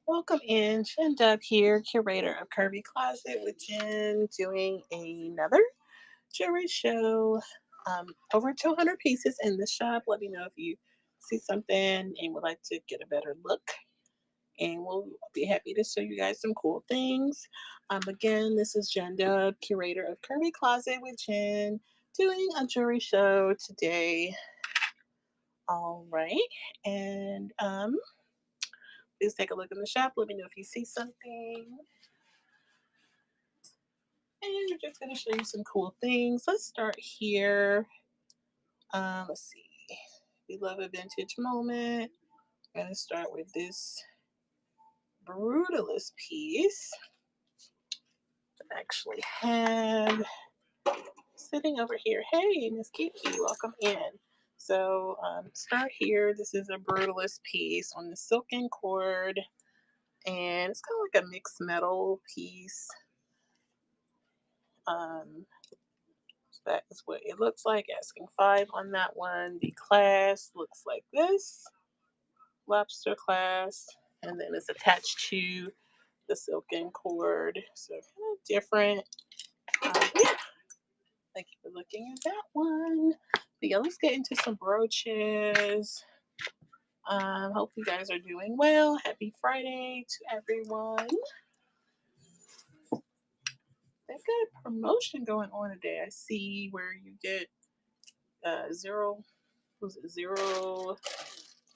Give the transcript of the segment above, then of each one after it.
Welcome in, Jen Dub here, curator of Curvy Closet with Jen, doing another jewelry show. Over 200 pieces in the shop. Let me know if you see something and would like to get a better look. And we'll be happy to show you guys some cool things. Again, this is Jen Dub, curator of Curvy Closet with Jen, doing a jewelry show today. All right. And please take a look in the shop. Let me know if you see something. And we're just going to show you some cool things. Let's start here. Let's see. We love a vintage moment. I'm going to start with this brutalist piece that I actually have sitting over here. Hey, Miss Kiki, welcome in. So start here. This is a brutalist piece on the silken cord, and it's kind of like a mixed metal piece. Um, That is what it looks like. Asking 5 on that one. The class looks like this. Lobster class. And then it's attached to the silken cord. So kind of different. Yeah. Thank you for looking at that one. But yeah, let's get into some brooches. Hope you guys are doing well. Happy Friday to everyone. They've got a promotion going on today. I see where you get zero was it zero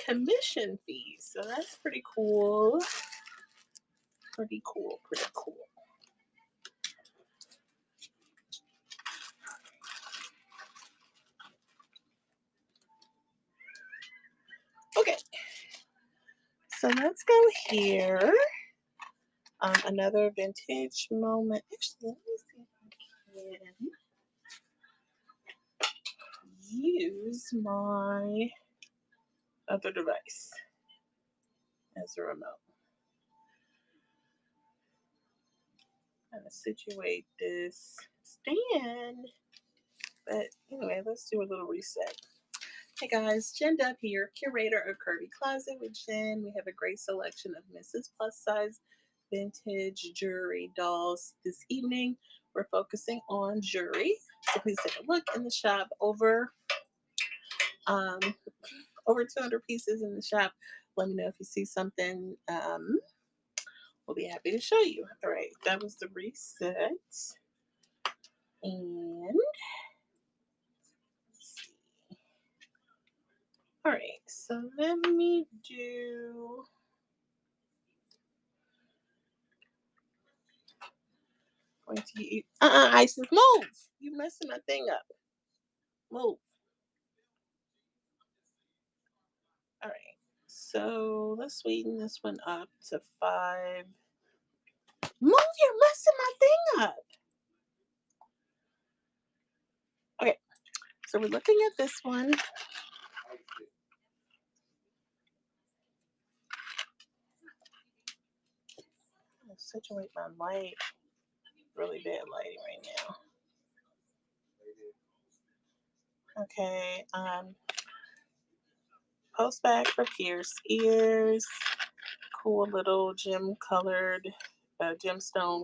commission fees. So that's pretty cool. Pretty cool. Pretty cool. Okay. So let's go here. Another vintage moment. Actually, let me see if I can use my other device as a remote. I'm going to situate this stand. But anyway, let's do a little reset. Hey guys, Jen Dub here, curator of Curvy Closet with Jen. We have a great selection of Mrs. Plus size vintage jewelry dolls this evening. We're focusing on jewelry. So please take a look in the shop. Um, over 200 pieces in the shop. Let me know if you see something. We'll be happy to show you. All right, that was the reset. And all right, so let me do. Going to you. Isis, move! You messing my thing up. Move. All right. So let's sweeten this one up to 5. Move! You're messing my thing up. Okay. So we're looking at this one. I'll situate my light. Really bad lighting right now. Okay. Post back for pierced ears. Cool little gemstone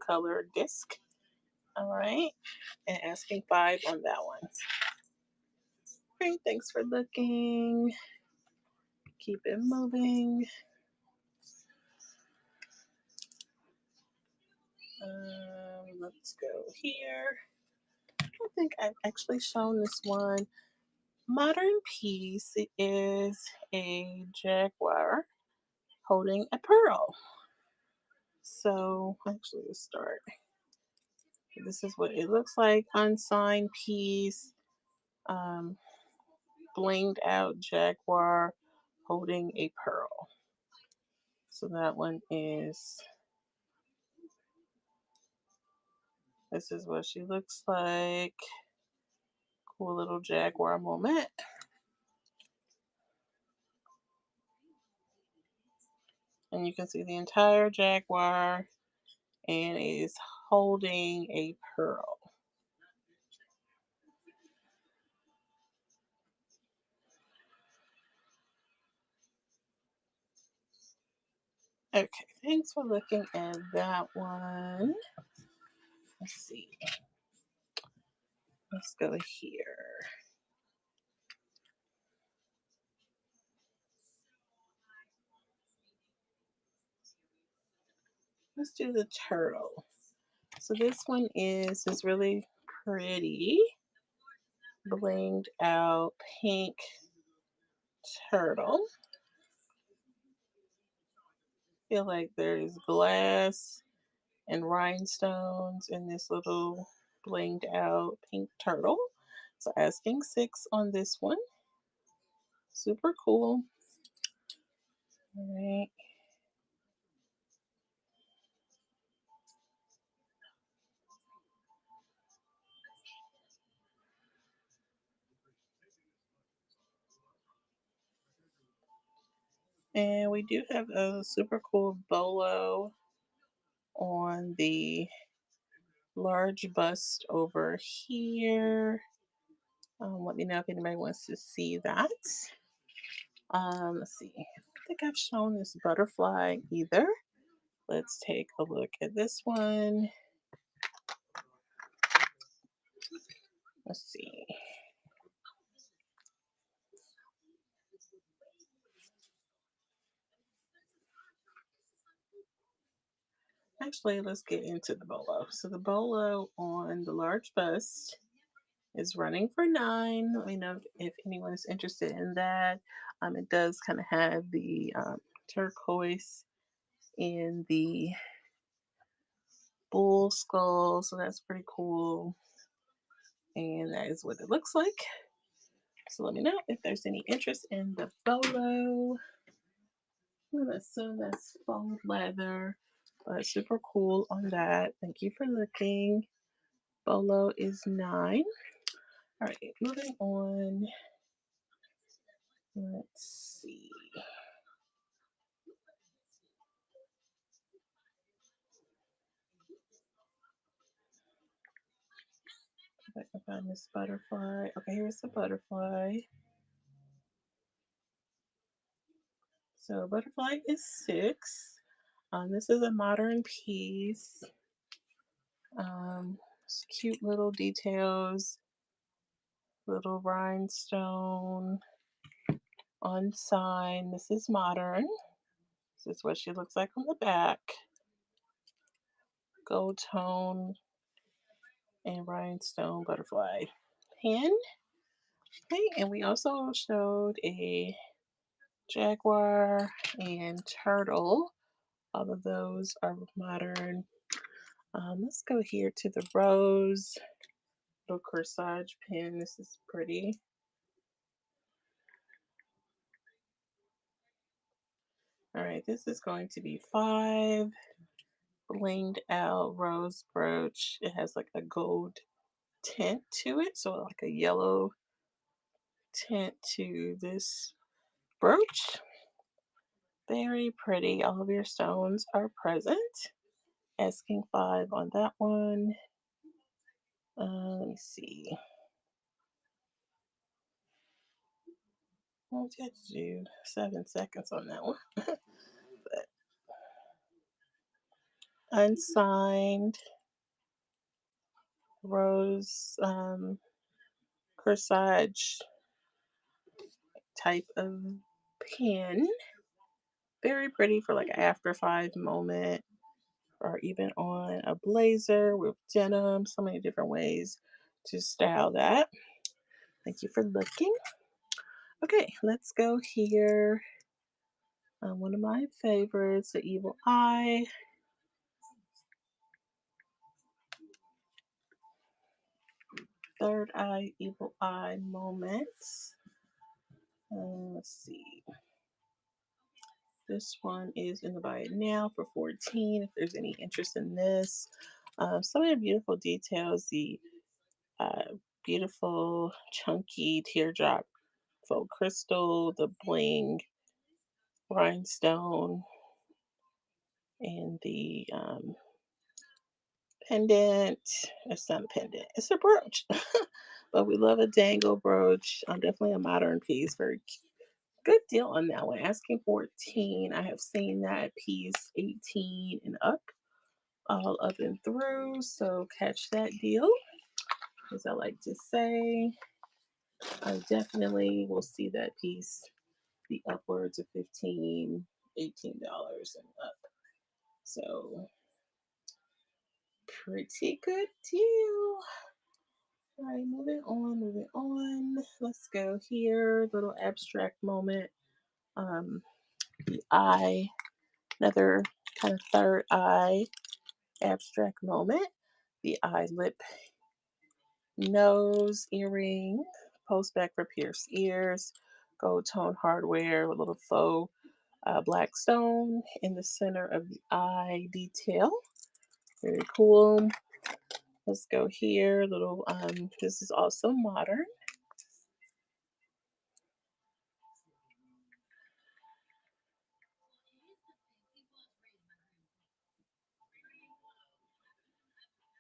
colored disc. All right. And asking 5 on that one. Great. Thanks for looking. Keep it moving. Let's go here. I don't think I've actually shown this one. Modern piece is a jaguar holding a pearl. So actually, let's start. This is what it looks like. Unsigned piece, um, blinged out jaguar holding a pearl. So that one is. This is what she looks like. Cool little jaguar moment. And you can see the entire jaguar and it is holding a pearl. Okay, thanks for looking at that one. Let's see. Let's go here. Let's do the turtle. So this one is this really pretty blinged out pink turtle. Feel like there's glass and rhinestones in this little blinged out pink turtle. So asking 6 on this one. Super cool. All right. And we do have a super cool bolo on the large bust over here. Let me know if anybody wants to see that. Let's see. I don't think I've shown this butterfly either. Let's take a look at this one. Let's see. Actually, let's get into the bolo. So the bolo on the large bust is running for 9. Let me know if anyone is interested in that. It does kind of have the turquoise in the bull skull, so that's pretty cool. And that is what it looks like. So let me know if there's any interest in the bolo. I'm gonna assume that's faux leather, but super cool on that. Thank you for looking. Bolo is 9. All right, moving on. Let's see. If I can find this butterfly. Okay, here's the butterfly. So butterfly is 6. This is a modern piece. Cute little details, little rhinestone on sign. This is modern. This is what she looks like on the back. Gold tone and rhinestone butterfly pin. Okay, and we also showed a jaguar and turtle. All of those are modern. Let's go here to the rose. Little corsage pin. This is pretty. All right, this is going to be 5. Blinged out rose brooch. It has like a gold tint to it, so like a yellow tint to this brooch. Very pretty. All of your stones are present. Asking 5 on that one. Let me see. What did I do? 7 seconds on that one. But unsigned rose corsage type of pin. Very pretty for like an after 5 moment, or even on a blazer with denim. So many different ways to style that. Thank you for looking. Okay, let's go here. One of my favorites, the evil eye. Third eye, evil eye moments. Let's see. This one is in the buy it now for 14. If there's any interest in this, some of the beautiful details, the uh, beautiful chunky teardrop faux crystal, the bling rhinestone, and the pendant. It's not a pendant, it's a brooch. But we love a dangle brooch. Definitely a modern piece, very good deal on that one. Asking 14. I have seen that piece 18 and up, all up and through. So catch that deal. As I like to say, I definitely will see that piece be upwards of 15, $18 and up. So pretty good deal. All right, moving on, moving on. Let's go here. Little abstract moment. Um, the eye, another kind of third eye abstract moment. The eye, lip, nose, earring, post back for pierced ears, gold tone hardware with little faux black stone in the center of the eye detail. Very cool. Let's go here. Little, this is also modern.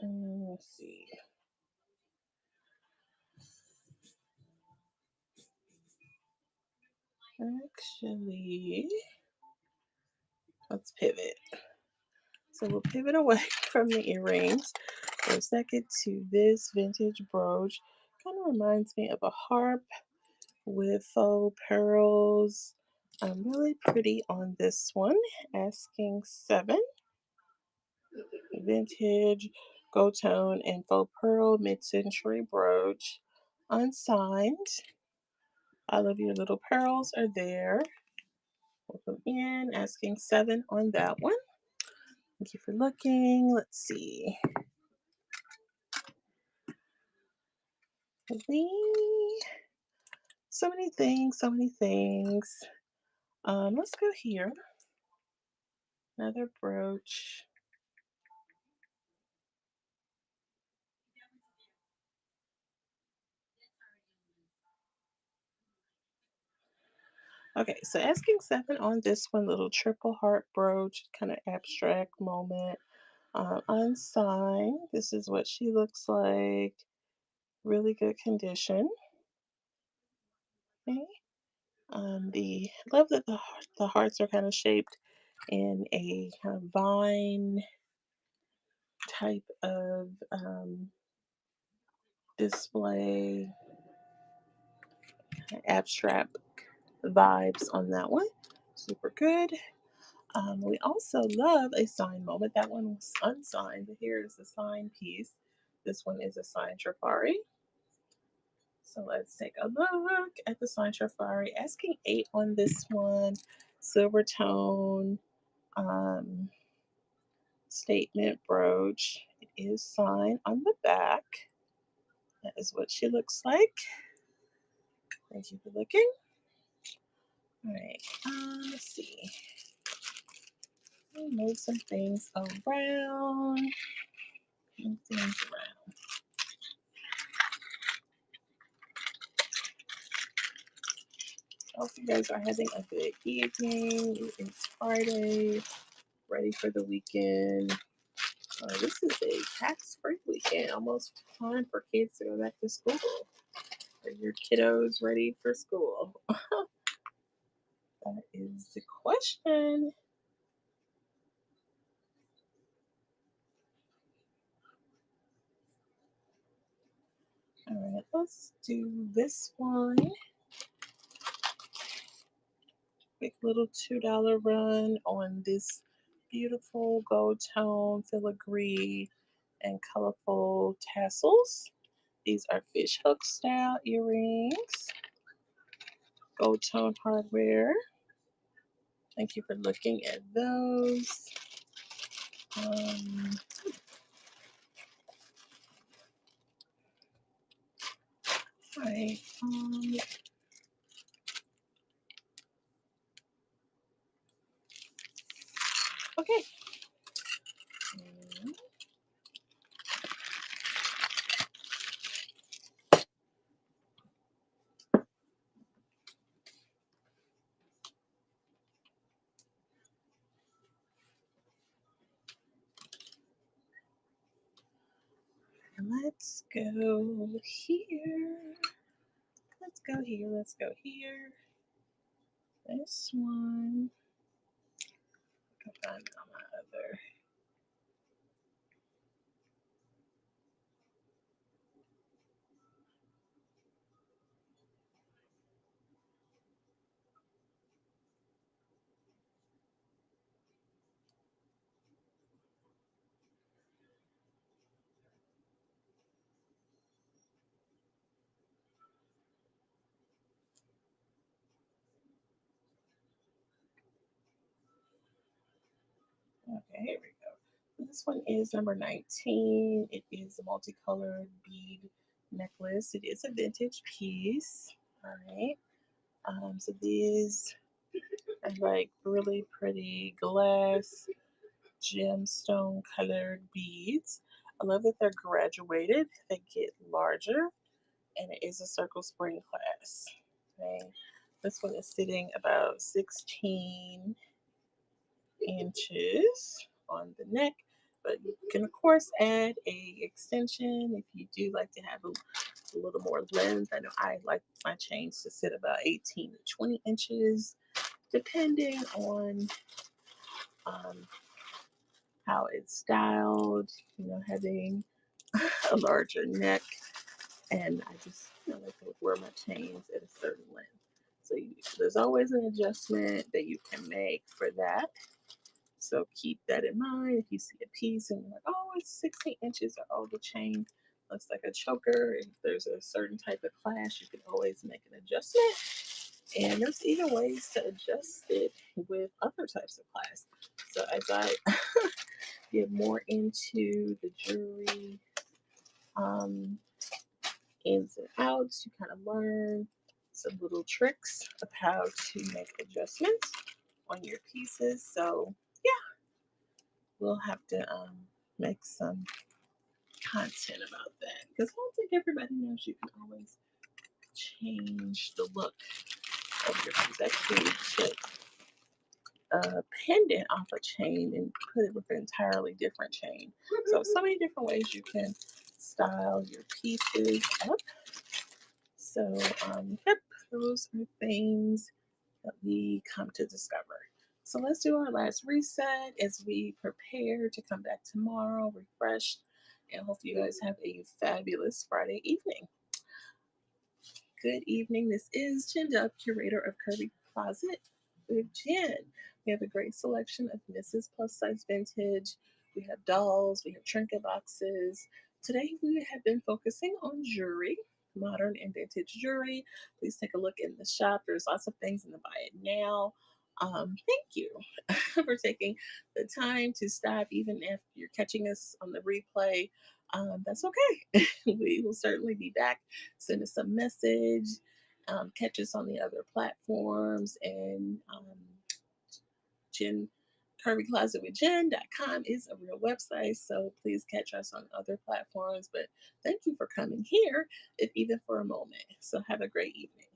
Let's see. Actually, let's pivot. So we'll pivot away from the earrings for a second to this vintage brooch. Kind of reminds me of a harp with faux pearls. Really pretty on this one. Asking 7. Vintage gold tone and faux pearl mid-century brooch. Unsigned. All of your little pearls are there. Put them in. Asking 7 on that one. Thank you for looking. Let's see. So many things, so many things. Let's go here. Another brooch. Okay, so asking 7 on this one, little triple heart brooch, kind of abstract moment. Unsigned. This is what she looks like. Really good condition. Okay. The love that the hearts are kind of shaped in a kind of vine type of display, abstract vibes on that one. Super good. We also love a sign moment. That one was unsigned, but here is the sign piece. This one is a signed Trifari. So let's take a look at the signed Trifari. Asking 8 on this one. Silver tone um, statement brooch. It is signed on the back. That is what she looks like. Thank you for looking. All right, let's see. I'll move some things around. Move things around. I hope you guys are having a good evening. It's Friday, ready for the weekend. This is a tax-free weekend. Almost time for kids to go back to school. Are your kiddos ready for school? That is the question. All right, let's do this one. Quick little $2 run on this beautiful gold tone filigree and colorful tassels. These are fish hook style earrings, gold tone hardware. Thank you for looking at those. All right. Okay. Let's go here. Let's go here. Let's go here. This one, I can find it on my other. Okay, here we go. This one is number 19. It is a multicolored bead necklace. It is a vintage piece. All right. So these are like really pretty glass gemstone colored beads. I love that they're graduated. They get larger, and it is a circle spring class. Okay. This one is sitting about 16 inches on the neck, but you can of course add a extension if you do like to have a little more length. I know I like my chains to sit about 18 to 20 inches, depending on um, how it's styled. Having a larger neck, and I just like to wear my chains at a certain length. So there's always an adjustment that you can make for that. So keep that in mind. If you see a piece and you're like, oh, it's 16 inches, or oh, the chain looks like a choker, if there's a certain type of class, you can always make an adjustment. And there's even ways to adjust it with other types of class. So as I get more into the jewelry um, ins and outs, you kind of learn some little tricks of how to make adjustments on your pieces. So yeah, we'll have to make some content about that because I don't think everybody knows you can always change the look of your piece. Actually, took a pendant off a chain and put it with an entirely different chain. So many different ways you can style your pieces up. So, yep, those are things that we come to discover. So let's do our last reset as we prepare to come back tomorrow refreshed. And hope you guys have a fabulous Friday evening. Good evening. This is Jen Dub, curator of Curvy Closet with Jen. We have a great selection of Mrs. Plus Size Vintage. We have dolls, we have trinket boxes. Today we have been focusing on jewelry, modern and vintage jewelry. Please take a look in the shop. There's lots of things in the buy it now. Thank you for taking the time to stop, even if you're catching us on the replay. That's okay. We will certainly be back. Send us a message, catch us on the other platforms, and Jen Curvy Closet with Jen.com is a real website, so please catch us on other platforms. But thank you for coming here, if even for a moment. So have a great evening.